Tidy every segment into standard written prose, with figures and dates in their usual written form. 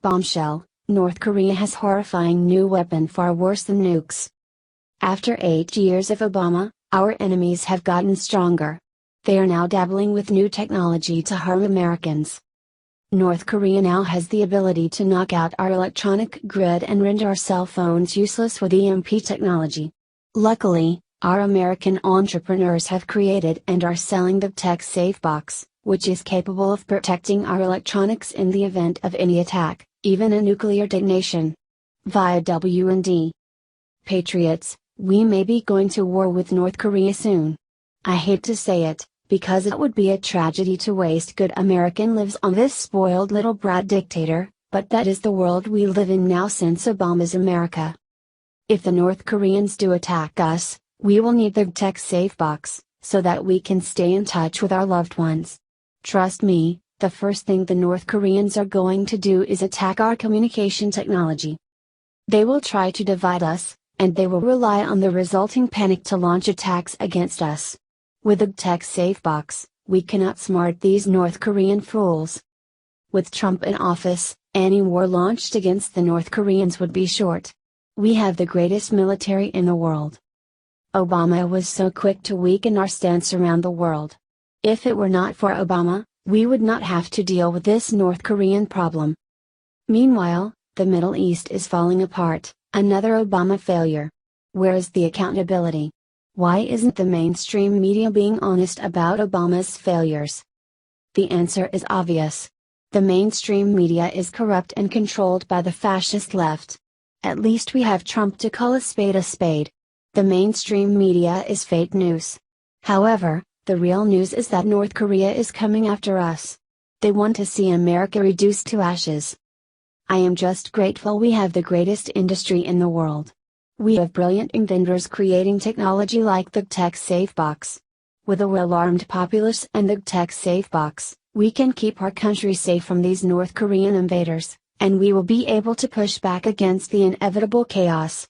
Bombshell: North Korea has horrifying new weapon far worse than nukes. After 8 years of Obama, our enemies have gotten stronger. They are now dabbling with new technology to harm Americans. North Korea now has the ability to knock out our electronic grid and render our cell phones useless with EMP technology. Luckily, our American entrepreneurs have created and are selling the Tech Safe Box, which is capable of protecting our electronics in the event of any attack, even a nuclear detonation. Via W&D. Patriots, we may be going to war with North Korea soon. I hate to say it, because it would be a tragedy to waste good American lives on this spoiled little brat dictator, but that is the world we live in now since Obama's America. If the North Koreans do attack us, we will need the Tech Safe Box, so that we can stay in touch with our loved ones. Trust me, the first thing the North Koreans are going to do is attack our communication technology. They will try to divide us, and they will rely on the resulting panic to launch attacks against us. With the Tech Safe Box, we can outsmart these North Korean fools. With Trump in office, any war launched against the North Koreans would be short. We have the greatest military in the world. Obama was so quick to weaken our stance around the world. If it were not for Obama, we would not have to deal with this North Korean problem. Meanwhile, the Middle East is falling apart, another Obama failure. Where is the accountability? Why isn't the mainstream media being honest about Obama's failures? The answer is obvious. The mainstream media is corrupt and controlled by the fascist left. At least we have Trump to call a spade a spade. The mainstream media is fake news. However, the real news is that North Korea is coming after us. They want to see America reduced to ashes. I am just grateful we have the greatest industry in the world. We have brilliant inventors creating technology like the Tech Safe Box. With a well-armed populace and the Tech Safe Box, we can keep our country safe from these North Korean invaders, and we will be able to push back against the inevitable chaos.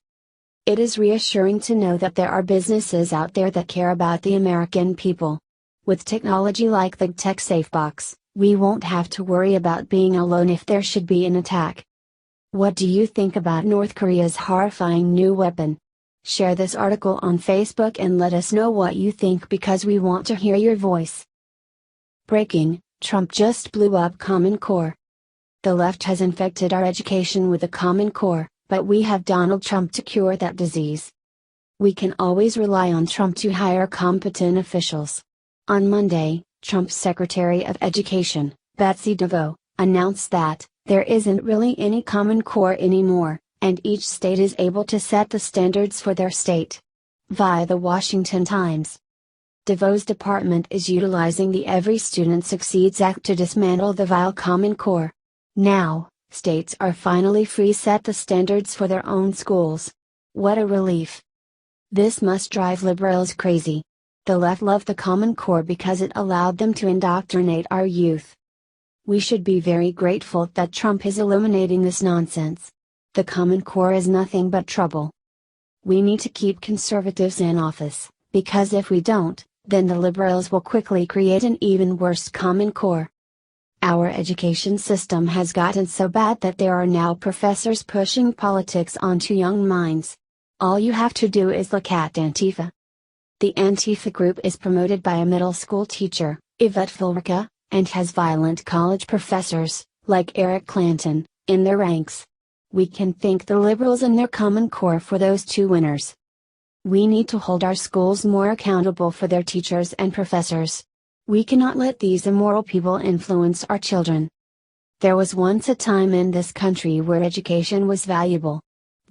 It is reassuring to know that there are businesses out there that care about the American people. With technology like the Tech Safe Box, we won't have to worry about being alone if there should be an attack. What do you think about North Korea's horrifying new weapon? Share this article on Facebook and let us know what you think because we want to hear your voice. Breaking: Trump just blew up Common Core. The left has infected our education with the Common Core, but we have Donald Trump to cure that disease. We can always rely on Trump to hire competent officials. On Monday, Trump's Secretary of Education, Betsy DeVos, announced that there isn't really any Common Core anymore, and each state is able to set the standards for their state. Via the Washington Times. DeVos' department is utilizing the Every Student Succeeds Act to dismantle the vile Common Core. Now, states are finally free to set the standards for their own schools. What a relief! This must drive liberals crazy. The left loved the Common Core because it allowed them to indoctrinate our youth. We should be very grateful that Trump is eliminating this nonsense. The Common Core is nothing but trouble. We need to keep conservatives in office, because if we don't, then the liberals will quickly create an even worse Common Core. Our education system has gotten so bad that there are now professors pushing politics onto young minds. All you have to do is look at Antifa. The Antifa group is promoted by a middle school teacher, Yvette Fulrica, and has violent college professors, like Eric Clanton, in their ranks. We can thank the liberals and their Common Core for those two winners. We need to hold our schools more accountable for their teachers and professors. We cannot let these immoral people influence our children. There was once a time in this country where education was valuable.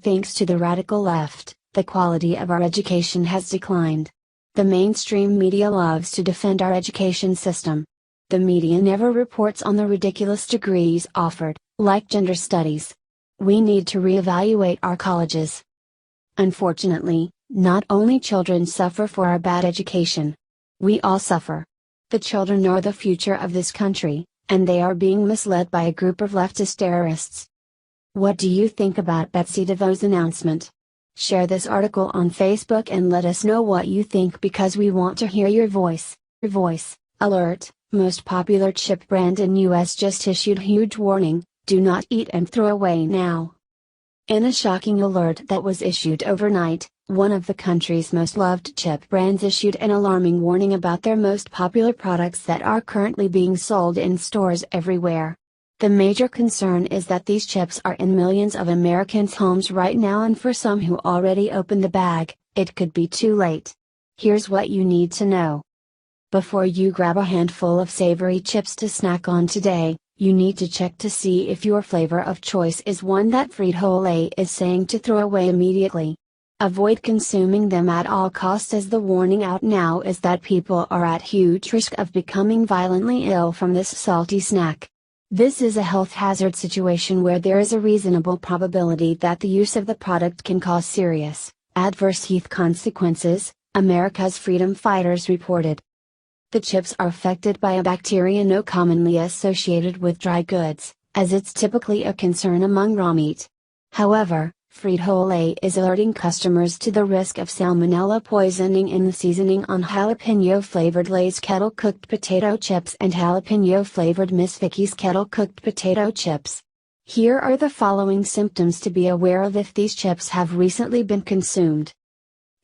Thanks to the radical left, the quality of our education has declined. The mainstream media loves to defend our education system. The media never reports on the ridiculous degrees offered, like gender studies. We need to reevaluate our colleges. Unfortunately, not only children suffer for our bad education. We all suffer. The children are the future of this country, and they are being misled by a group of leftist terrorists. What do you think about Betsy DeVos' announcement? Share this article on Facebook and let us know what you think because we want to hear your voice. Alert: most popular chip brand in US just issued huge warning, Do not eat and throw away now. In a shocking alert that was issued overnight, one of the country's most loved chip brands issued an alarming warning about their most popular products that are currently being sold in stores everywhere. The major concern is that these chips are in millions of Americans' homes right now, and for some who already opened the bag, it could be too late. Here's what you need to know. Before you grab a handful of savory chips to snack on today, you need to check to see if your flavor of choice is one that Frito-Lay is saying to throw away immediately. Avoid consuming them at all costs, as the warning out now is that people are at huge risk of becoming violently ill from this salty snack. This is a health hazard situation where there is a reasonable probability that the use of the product can cause serious, adverse health consequences, America's freedom fighters reported. The chips are affected by a bacteria now commonly associated with dry goods, as it's typically a concern among raw meat. However, Frito-Lay is alerting customers to the risk of salmonella poisoning in the seasoning on jalapeno-flavored Lay's kettle-cooked potato chips and jalapeno-flavored Miss Vickie's kettle-cooked potato chips. Here are the following symptoms to be aware of if these chips have recently been consumed.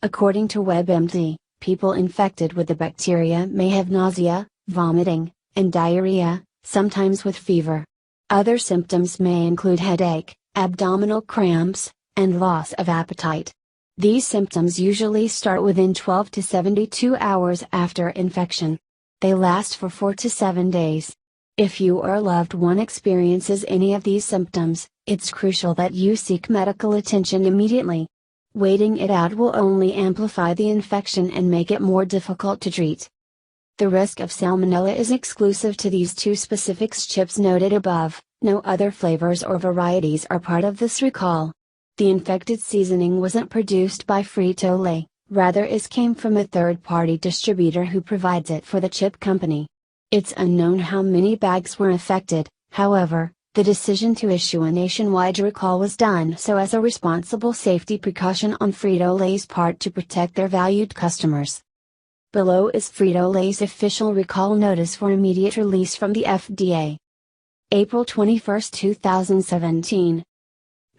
According to WebMD, people infected with the bacteria may have nausea, vomiting, and diarrhea, sometimes with fever. Other symptoms may include headache, abdominal cramps, and loss of appetite. These symptoms usually start within 12 to 72 hours after infection. They last for 4 to 7 days. If you or a loved one experiences any of these symptoms, it's crucial that you seek medical attention immediately. Waiting it out will only amplify the infection and make it more difficult to treat. The risk of salmonella is exclusive to these two specific chips noted above. No other flavors or varieties are part of this recall. The infected seasoning wasn't produced by Frito-Lay, rather it came from a third-party distributor who provides it for the chip company. It's unknown how many bags were affected, however, the decision to issue a nationwide recall was done so as a responsible safety precaution on Frito-Lay's part to protect their valued customers. Below is Frito-Lay's official recall notice for immediate release from the FDA. April 21, 2017.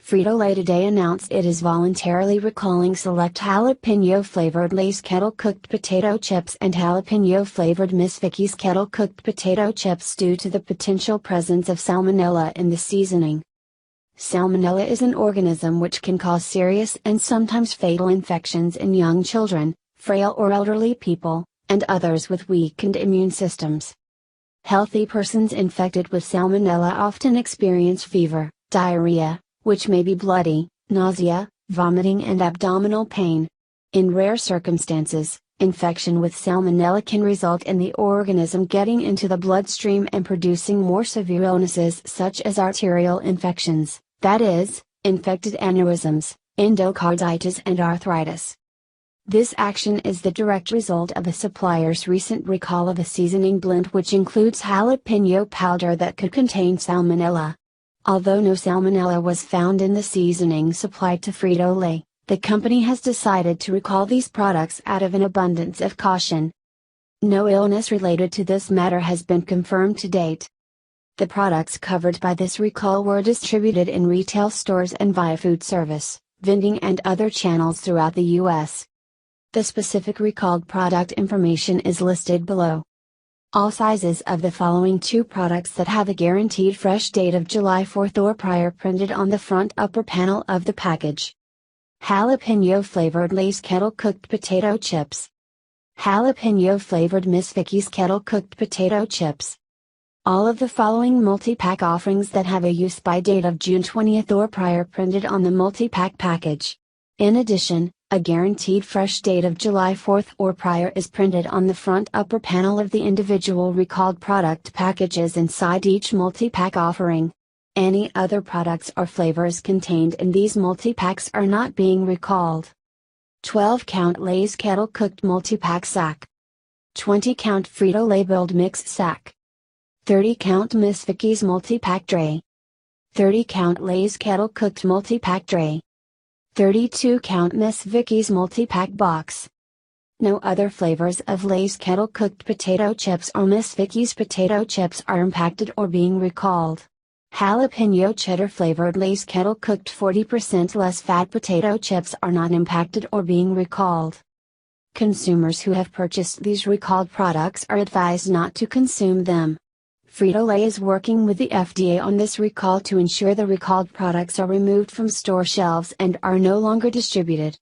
Frito-Lay today announced it is voluntarily recalling select jalapeno-flavored Lay's kettle-cooked potato chips and jalapeno-flavored Miss Vickie's kettle-cooked potato chips due to the potential presence of salmonella in the seasoning. Salmonella is an organism which can cause serious and sometimes fatal infections in young children, frail or elderly people, and others with weakened immune systems. Healthy persons infected with salmonella often experience fever, diarrhea, which may be bloody, nausea, vomiting and abdominal pain. In rare circumstances, infection with salmonella can result in the organism getting into the bloodstream and producing more severe illnesses such as arterial infections, that is, infected aneurysms, endocarditis and arthritis. This action is the direct result of the supplier's recent recall of a seasoning blend which includes jalapeno powder that could contain salmonella. Although no salmonella was found in the seasoning supplied to Frito-Lay, the company has decided to recall these products out of an abundance of caution. No illness related to this matter has been confirmed to date. The products covered by this recall were distributed in retail stores and via food service, vending and other channels throughout the U.S. The specific recalled product information is listed below. All sizes of the following two products that have a guaranteed fresh date of July 4 or prior printed on the front upper panel of the package. Jalapeno flavored Lay's kettle cooked potato chips. Jalapeno flavored Miss Vickie's kettle cooked potato chips. All of the following multi-pack offerings that have a use by date of June 20 or prior printed on the multi-pack package. In addition, a guaranteed fresh date of July 4 or prior is printed on the front upper panel of the individual recalled product packages inside each multi-pack offering. Any other products or flavors contained in these multi-packs are not being recalled. 12-count Lay's kettle cooked multi-pack sack. 20-count Frito-Lay Build Mix sack. 30-count Miss Vickie's multi-pack tray. 30-count Lay's kettle cooked multi-pack tray. 32-count Miss Vickie's multi-pack box. No other flavors of Lay's kettle cooked potato chips or Miss Vickie's potato chips are impacted or being recalled. Jalapeno cheddar flavored Lay's kettle cooked 40% less fat potato chips are not impacted or being recalled. Consumers who have purchased these recalled products are advised not to consume them. Frito-Lay is working with the FDA on this recall to ensure the recalled products are removed from store shelves and are no longer distributed.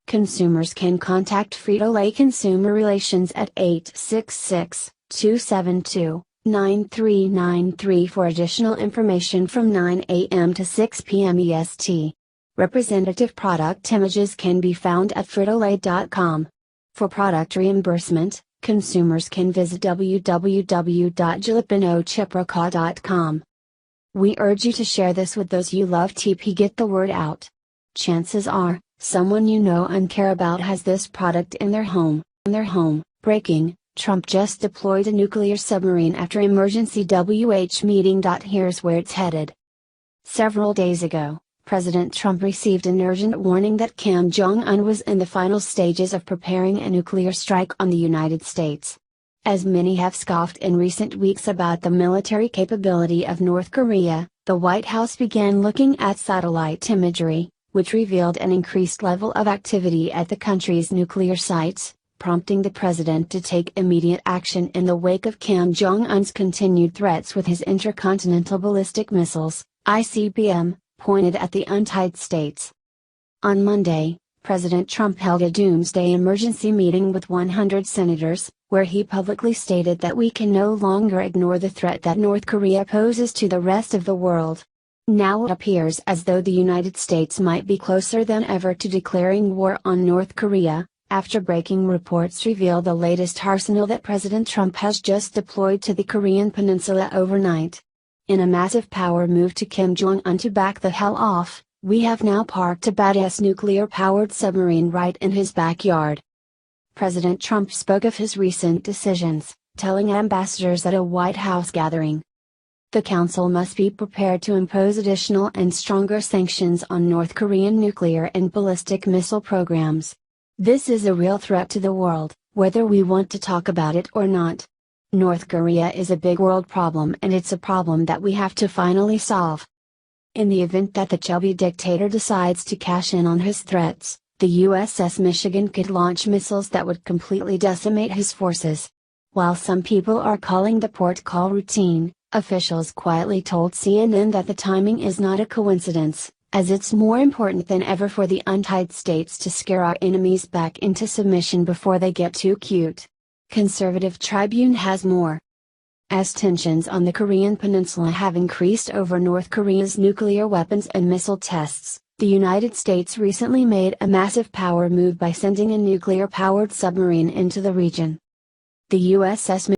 Consumers can contact Frito-Lay Consumer Relations at 866-272-9393 for additional information from 9 a.m. to 6 p.m. EST. Representative product images can be found at fritolay.com. For product reimbursement, consumers can visit www.jalapenochiproclaw.com. We urge you to share this with those you love. TP Get the word out. Chances are, someone you know and care about has this product in their home. Breaking: Trump just deployed a nuclear submarine after emergency WH meeting. Here's where it's headed. Several days ago, President Trump received an urgent warning that Kim Jong-un was in the final stages of preparing a nuclear strike on the United States. As many have scoffed in recent weeks about the military capability of North Korea, the White House began looking at satellite imagery, which revealed an increased level of activity at the country's nuclear sites, prompting the president to take immediate action in the wake of Kim Jong-un's continued threats with his intercontinental ballistic missiles, ICBM, pointed at the United States. On Monday, President Trump held a doomsday emergency meeting with 100 senators, where he publicly stated that we can no longer ignore the threat that North Korea poses to the rest of the world. Now it appears as though the United States might be closer than ever to declaring war on North Korea, after breaking reports reveal the latest arsenal that President Trump has just deployed to the Korean peninsula overnight. In a massive power move to Kim Jong-un to back the hell off, we have now parked a badass nuclear-powered submarine right in his backyard. President Trump spoke of his recent decisions, telling ambassadors at a White House gathering. The Council must be prepared to impose additional and stronger sanctions on North Korean nuclear and ballistic missile programs. This is a real threat to the world, whether we want to talk about it or not. North Korea is a big world problem, and it's a problem that we have to finally solve. In the event that the chubby dictator decides to cash in on his threats, the USS Michigan could launch missiles that would completely decimate his forces. While some people are calling the port call routine, officials quietly told CNN that the timing is not a coincidence, as it's more important than ever for the United States to scare our enemies back into submission before they get too cute. Conservative Tribune has more. As tensions on the Korean peninsula have increased over North Korea's nuclear weapons and missile tests, the United States recently made a massive power move by sending a nuclear-powered submarine into the region. The USS